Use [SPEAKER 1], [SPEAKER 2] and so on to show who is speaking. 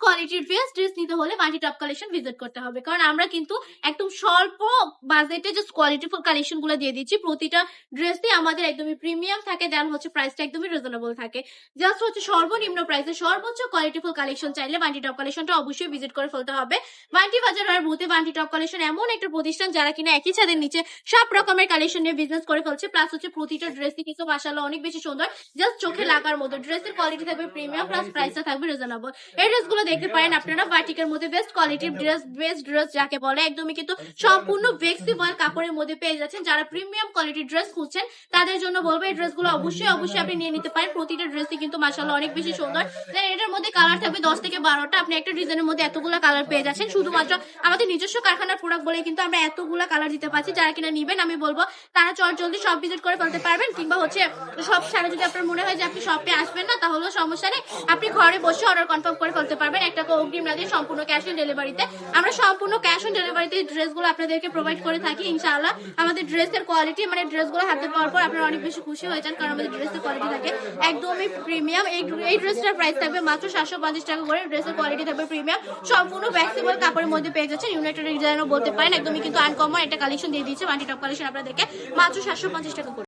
[SPEAKER 1] কোয়ালিটির best dress নিতে হলে মাল্টি টপ কালেকশন ভিজিট করতে হবে, কারণ আমরা কিন্তু একদম স্বল্প বাজেটে জাস্ট কোয়ালিটিফুল কালেকশন গুলো দিয়ে দিচ্ছি। প্রতিটা ড্রেসই আমাদের একদমই প্রিমিয়াম থাকে, দেন হচ্ছে প্রাইসটা একদমই রিজনেবল থাকে। জাস্ট হচ্ছে সর্বনিম্ন প্রাইসে সর্বোচ্চ কোয়ালিটিফুল কালেকশন চাইলে মাল্টি টপ কালেকশনটা অবশ্যই ভিজিট করে ফেলতে হবে। মাল্টি বাজার আর বুথে মাল্টি টপ কালেকশন এমন একটা প্রতিষ্ঠান যারা কিনা একই ছাদের নিচে সব রকমের কালেকশন নিয়ে বিজনেস করে ফেলছে, প্লাস হচ্ছে প্রতিটা ড্রেসই কিন্তু মাশাআল্লাহ অনেক বেশি সুন্দর, জাস্ট চোখে লাগার মতো। ড্রেসের কোয়ালিটি থাকবে প্রিমিয়াম, প্লাস প্রাইসটা থাকবে রিজনেবল। এই ড্রেসগুলো দেখতে পারেন আপনারা বাটিকের মধ্যে বেস্ট কোয়ালিটির ড্রেস, বেস্ট ড্রেস যাকে বলে, একদমই কিন্তু সম্পূর্ণ ভেক্সিবল কাপড়ের মধ্যে পেয়ে যাচ্ছেন। যারা প্রিমিয়াম কোয়ালিটির ড্রেস খুঁজছেন তাদের জন্য বলবো এই ড্রেসগুলো অবশ্যই অবশ্যই আপনি নিয়ে নিতে পারেন। প্রতিটা ড্রেসই কিন্তু মাশাআল্লাহ অনেক বেশি সুন্দর। দেন এটার মধ্যে কালার থাকবে 10 থেকে 12টা। আপনি একটা ডিজাইনের মধ্যে এতগুলো কালার পেয়ে যাচ্ছেন। শুধুমাত্র আমাদের নিজস্ব কারখানার প্রোডাক্ট বলে কিন্তু আমরা এতগুলো কালার দিতে পারছি। যারা কিনা নিবেন আমি বলবো তারা জলদি সব ভিজিট করে ফেলতে পারবেন, কিংবা হচ্ছে সব সারা যদি আপনার মনে হয় যে আপনি শপে আসবেন না, তাহলেও সমস্যা নেই, আপনি ঘরে বসে অর্ডার কনফার্ম করে ফেলতে পারবেন। একটা অগ্রিম না দিয়ে সম্পূর্ণ ক্যাশ অন ডেলিভারিতে। আমরা সম্পূর্ণ ক্যাশ অন ডেলিভারিতে ড্রেসগুলো আপনাদেরকে প্রোভাইড করে থাকি ইনশাআল্লাহ। আমাদের ড্রেসের কোয়ালিটি মানে ড্রেসগুলো হাতে পাওয়ার পর আপনারা অনেক বেশি খুশি হয়ে যান, কারণ আমাদের ড্রেসের কোয়ালিটি থাকে একদমই প্রিমিয়াম। এই ড্রেসটার প্রাইস থাকবে মাত্র 750 টাকা করে। ড্রেসের কোয়ালিটি থাকবে প্রিমিয়াম, সম্পূর্ণ ফ্লেক্সিবল কাপড়ের মধ্যে পেয়ে যাচ্ছেন। ইউনাইটেড ডিজাইনও বলতে পারেন, একদমই কিন্তু আনকমন একটা কালেকশন দিয়ে দিয়েছে মাল্টি টপ কালেকশন আপনাদেরকে মাত্র 750 টাকা করে।